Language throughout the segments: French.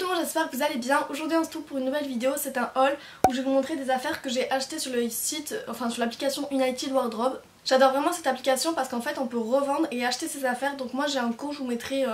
tout le monde, j'espère que vous allez bien. Aujourd'hui on se trouve pour une nouvelle vidéo, c'est un haul où je vais vous montrer des affaires que j'ai achetées sur le site, enfin sur l'application United Wardrobe. J'adore vraiment cette application parce qu'en fait on peut revendre et acheter ses affaires. Donc moi j'ai un compte, je vous mettrai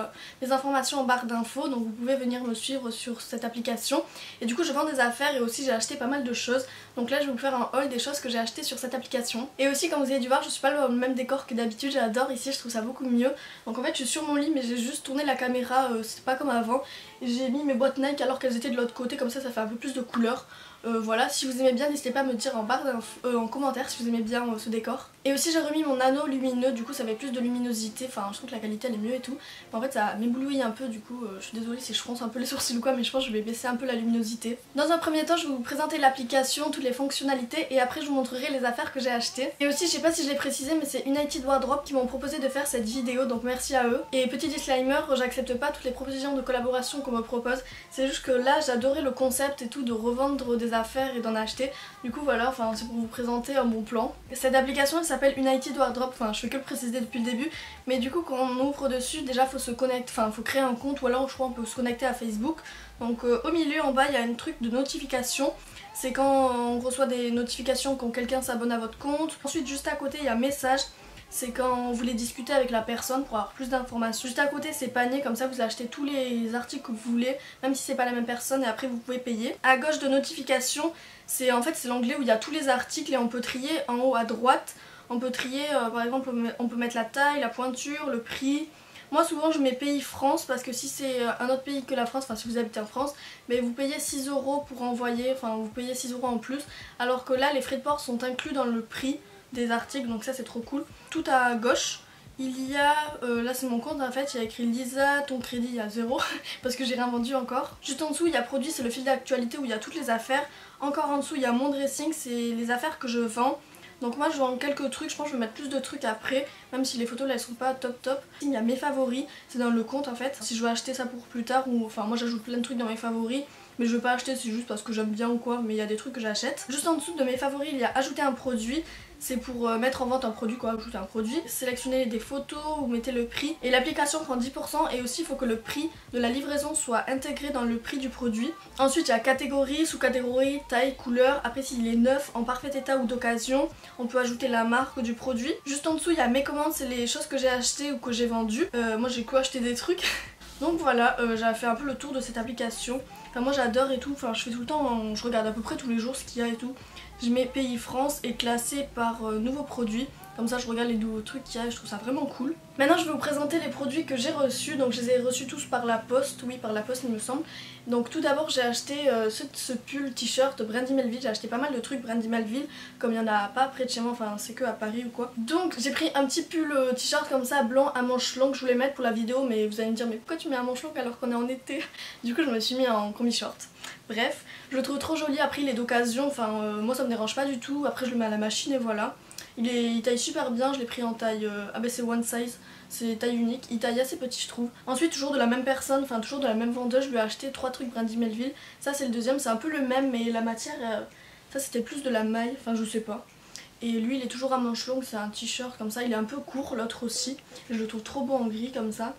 les informations en barre d'infos, donc vous pouvez venir me suivre sur cette application. Et du coup je vends des affaires et aussi j'ai acheté pas mal de choses. Donc là je vais vous faire un haul des choses que j'ai achetées sur cette application. Et aussi comme vous avez dû voir, je suis pas dans le même décor que d'habitude, j'adore ici, je trouve ça beaucoup mieux. Donc en fait je suis sur mon lit mais j'ai juste tourné la caméra, c'est pas comme avant. J'ai mis mes boîtes Nike alors qu'elles étaient de l'autre côté, comme ça fait un peu plus de couleurs. Voilà, si vous aimez bien, n'hésitez pas à me dire en commentaire si vous aimez bien ce décor. Et aussi j'ai remis mon anneau lumineux, du coup ça fait plus de luminosité, enfin je trouve que la qualité elle est mieux et tout. Mais en fait ça m'éblouit un peu, du coup je suis désolée si je fronce un peu les sourcils ou quoi, mais je pense que je vais baisser un peu la luminosité. Dans un premier temps je vais vous présenter l'application, toutes les fonctionnalités et après je vous montrerai les affaires que j'ai achetées. Et aussi je sais pas si je l'ai précisé mais c'est United Wardrobe qui m'ont proposé de faire cette vidéo, donc merci à eux. Et petit disclaimer, j'accepte pas toutes les propositions de collaboration qu'on me propose, c'est juste que là j'adorais le concept et tout de revendre des affaires et d'en acheter. Du coup voilà, enfin c'est pour vous présenter un bon plan. Cette application elle s'appelle United Wardrobe, enfin je fais que le préciser depuis le début, mais du coup quand on ouvre dessus déjà faut se connecter, enfin faut créer un compte ou alors je crois on peut se connecter à Facebook. Donc au milieu en bas il y a un truc de notification, c'est quand on reçoit des notifications quand quelqu'un s'abonne à votre compte. Ensuite juste à côté il y a message, c'est quand vous voulez discuter avec la personne pour avoir plus d'informations. Juste à côté c'est panier, comme ça vous achetez tous les articles que vous voulez, même si c'est pas la même personne, et après vous pouvez payer. À gauche de notification, c'est en fait c'est l'onglet où il y a tous les articles et on peut trier en haut à droite. On peut trier par exemple on peut mettre la taille, la pointure, le prix. Moi souvent je mets pays France parce que si c'est un autre pays que la France, enfin si vous habitez en France, mais vous payez 6 € pour envoyer, enfin vous payez 6 € en plus, alors que là les frais de port sont inclus dans le prix des articles, donc ça c'est trop cool. Tout à gauche il y a, là c'est mon compte en fait, il y a écrit Lisa, ton crédit il y a 0 parce que j'ai rien vendu encore. Juste en dessous il y a produit, c'est le fil d'actualité où il y a toutes les affaires. Encore en dessous il y a mon dressing, c'est les affaires que je vends. Donc moi je vends quelques trucs, je pense que je vais mettre plus de trucs après, même si les photos là elles sont pas top. Il y a mes favoris, c'est dans le compte en fait, si je veux acheter ça pour plus tard, ou enfin moi j'ajoute plein de trucs dans mes favoris. Mais je veux pas acheter, c'est juste parce que j'aime bien ou quoi, mais il y a des trucs que j'achète. Juste en dessous de mes favoris il y a ajouter un produit. C'est pour mettre en vente un produit quoi, ajouter un produit. Sélectionnez des photos, vous mettez le prix. Et l'application prend 10% et aussi il faut que le prix de la livraison soit intégré dans le prix du produit. Ensuite il y a catégorie, sous-catégorie, taille, couleur. Après s'il est neuf, en parfait état ou d'occasion, on peut ajouter la marque du produit. Juste en dessous il y a mes commandes, c'est les choses que j'ai achetées ou que j'ai vendues. Moi j'ai quoi acheté des trucs. Donc voilà, j'ai fait un peu le tour de cette application. Enfin moi j'adore et tout, enfin je fais tout le temps, je regarde à peu près tous les jours ce qu'il y a et tout. Je mets pays France et classé par nouveaux produits. Comme ça je regarde les nouveaux trucs qu'il y a et je trouve ça vraiment cool. Maintenant je vais vous présenter les produits que j'ai reçus. Donc je les ai reçus tous par la poste, oui par la poste il me semble. Donc tout d'abord j'ai acheté ce pull t-shirt Brandy Melville. J'ai acheté pas mal de trucs Brandy Melville, comme il n'y en a pas près de chez moi, enfin c'est que à Paris ou quoi. Donc j'ai pris un petit pull t-shirt comme ça blanc à manches longues, je voulais mettre pour la vidéo mais vous allez me dire mais pourquoi tu mets un manche longue alors qu'on est en été. Du coup je me suis mis en combi short. Bref, je le trouve trop joli, après il est d'occasion, enfin moi ça me dérange pas du tout, après je le mets à la machine et voilà. Il taille super bien, je l'ai pris en taille, ah bah c'est one size, c'est taille unique, il taille assez petit je trouve. Ensuite toujours de la même personne, enfin toujours de la même vendeuse, je lui ai acheté 3 trucs Brandy Melville. Ça c'est le deuxième, c'est un peu le même mais la matière, ça c'était plus de la maille, enfin je sais pas. Et lui il est toujours à manches longues, c'est un t-shirt comme ça, il est un peu court, l'autre aussi. Je le trouve trop beau en gris comme ça.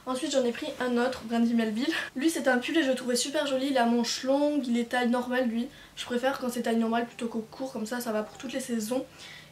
Ensuite j'en ai pris un autre, Brandy Melville. Lui c'est un pull et je le trouvais super joli, il a manches longues, il est taille normale lui. Je préfère quand c'est taille normale plutôt qu'au court, comme ça va pour toutes les saisons.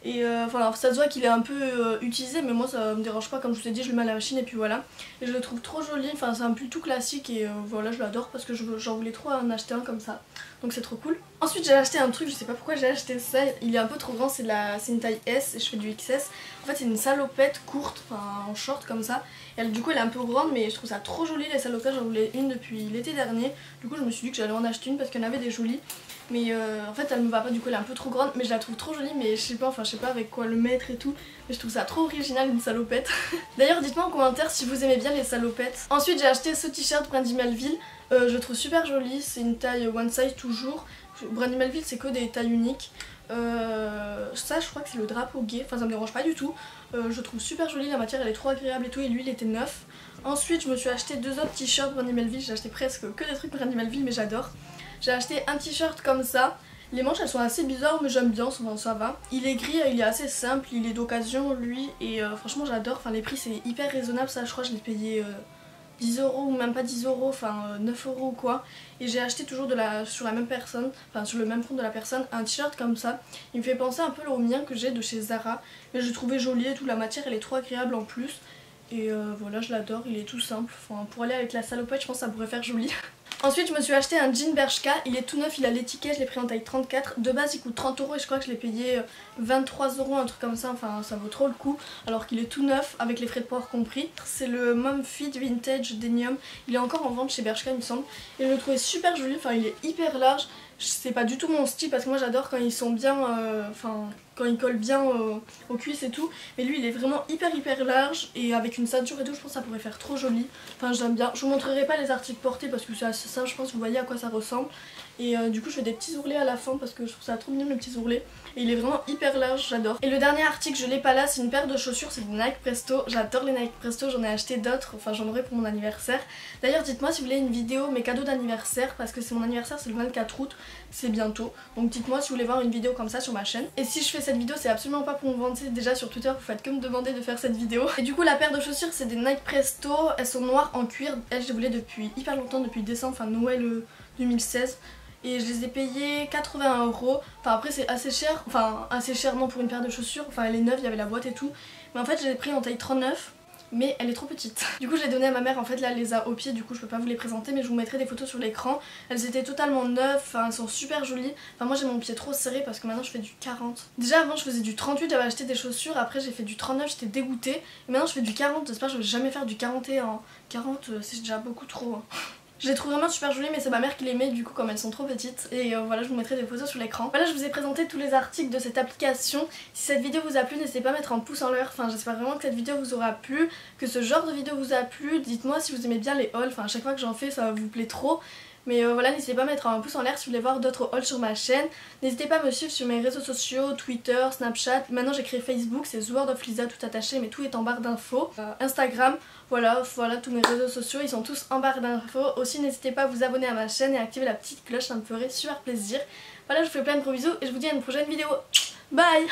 Et voilà, ça se voit qu'il est un peu utilisé mais moi ça me dérange pas, comme je vous ai dit je le mets à la machine et puis voilà. Et je le trouve trop joli, enfin c'est un pull tout classique et voilà je l'adore parce que j'en voulais trop en acheter un comme ça. Donc c'est trop cool. Ensuite j'ai acheté un truc, je sais pas pourquoi j'ai acheté ça, il est un peu trop grand, c'est une taille S et je fais du XS. En fait c'est une salopette courte, enfin en short comme ça. Et du coup elle est un peu grande mais je trouve ça trop joli les salopettes, j'en voulais une depuis l'été dernier. Du coup je me suis dit que j'allais en acheter une parce qu'il y en avait des jolies. Mais en fait elle me va pas, du coup elle est un peu trop grande mais je la trouve trop jolie, mais je sais pas, enfin je sais pas avec quoi le mettre et tout. Mais je trouve ça trop original une salopette. D'ailleurs dites-moi en commentaire si vous aimez bien les salopettes. Ensuite j'ai acheté ce t-shirt Brandy Melville, je le trouve super joli, c'est une taille one size toujours. Brandy Melville c'est que des tailles uniques. Ça je crois que c'est le drapeau gay, enfin ça me dérange pas du tout. Je trouve super joli, la matière elle est trop agréable et tout, et lui il était neuf. Ensuite je me suis acheté 2 autres t-shirts Brandy Melville, j'ai acheté presque que des trucs Brandy Melville mais j'adore. J'ai acheté un t-shirt comme ça, les manches elles sont assez bizarres mais j'aime bien, ça va. Il est gris, il est assez simple, il est d'occasion lui et franchement j'adore, enfin les prix c'est hyper raisonnable, ça je crois que je l'ai payé 10 € ou même pas 10 €, enfin 9 € ou quoi. Et j'ai acheté toujours sur la même personne, enfin sur le même compte de la personne, un t-shirt comme ça. Il me fait penser un peu au mien que j'ai de chez Zara. Mais je le trouvais joli et tout, la matière elle est trop agréable en plus. Et voilà, je l'adore, il est tout simple. Enfin, pour aller avec la salopette, je pense que ça pourrait faire joli. Ensuite, je me suis acheté un jean Bershka, il est tout neuf, il a l'étiquette, je l'ai pris en taille 34. De base, il coûte 30 € et je crois que je l'ai payé 23 €, un truc comme ça, enfin ça vaut trop le coup. Alors qu'il est tout neuf, avec les frais de port compris. C'est le Mom Fit Vintage Denim, il est encore en vente chez Bershka il me semble. Et je le trouvais super joli, enfin il est hyper large. C'est pas du tout mon style parce que moi j'adore quand ils sont bien, quand ils collent bien aux cuisses et tout. Mais lui il est vraiment hyper large et avec une ceinture et tout, je pense que ça pourrait faire trop joli. Enfin j'aime bien. Je vous montrerai pas les articles portés parce que c'est assez simple, je pense que vous voyez à quoi ça ressemble. Et du coup je fais des petits ourlets à la fin parce que je trouve ça trop mignon les petits ourlets. Et il est vraiment hyper large, j'adore. Et le dernier article, je l'ai pas là, c'est une paire de chaussures, c'est des Nike Presto. J'adore les Nike Presto, j'en ai acheté d'autres, enfin j'en aurai pour mon anniversaire. D'ailleurs dites-moi si vous voulez une vidéo, mes cadeaux d'anniversaire, parce que c'est mon anniversaire, c'est le 24 août, c'est bientôt. Donc dites-moi si vous voulez voir une vidéo comme ça sur ma chaîne. Et si je fais cette vidéo, c'est absolument pas pour me vanter, déjà sur Twitter, vous faites que me demander de faire cette vidéo. Et du coup la paire de chaussures, c'est des Nike Presto, elles sont noires en cuir, elles je les voulais depuis hyper longtemps, depuis décembre, enfin Noël 2016. Et je les ai payées 81 €. Enfin après c'est assez cher, enfin assez cher non pour une paire de chaussures, enfin elle est neuve, il y avait la boîte et tout. Mais en fait je l'ai pris en taille 39, mais elle est trop petite. Du coup je l'ai donnée à ma mère, en fait là elle les a au pied, du coup je peux pas vous les présenter, mais je vous mettrai des photos sur l'écran. Elles étaient totalement neuves, enfin elles sont super jolies. Enfin moi j'ai mon pied trop serré parce que maintenant je fais du 40. Déjà avant je faisais du 38, j'avais acheté des chaussures, après j'ai fait du 39, j'étais dégoûtée. Et maintenant je fais du 40, j'espère que je vais jamais faire du 41. 40 c'est déjà beaucoup trop. Hein. Je les trouve vraiment super jolies mais c'est ma mère qui les met du coup comme elles sont trop petites. Et voilà, je vous mettrai des photos sur l'écran. Voilà, je vous ai présenté tous les articles de cette application. Si cette vidéo vous a plu, n'hésitez pas à mettre un pouce en l'air. Enfin j'espère vraiment que cette vidéo vous aura plu, que ce genre de vidéo vous a plu. Dites-moi si vous aimez bien les hauls, enfin à chaque fois que j'en fais ça vous plaît trop. Mais voilà, n'hésitez pas à mettre un pouce en l'air si vous voulez voir d'autres hauls sur ma chaîne. N'hésitez pas à me suivre sur mes réseaux sociaux, Twitter, Snapchat. Maintenant j'ai créé Facebook, c'est The World of Lisa tout attaché mais tout est en barre d'infos. Instagram, voilà tous mes réseaux sociaux, ils sont tous en barre d'infos. Aussi n'hésitez pas à vous abonner à ma chaîne et à activer la petite cloche, ça me ferait super plaisir. Voilà, je vous fais plein de gros bisous et je vous dis à une prochaine vidéo. Bye!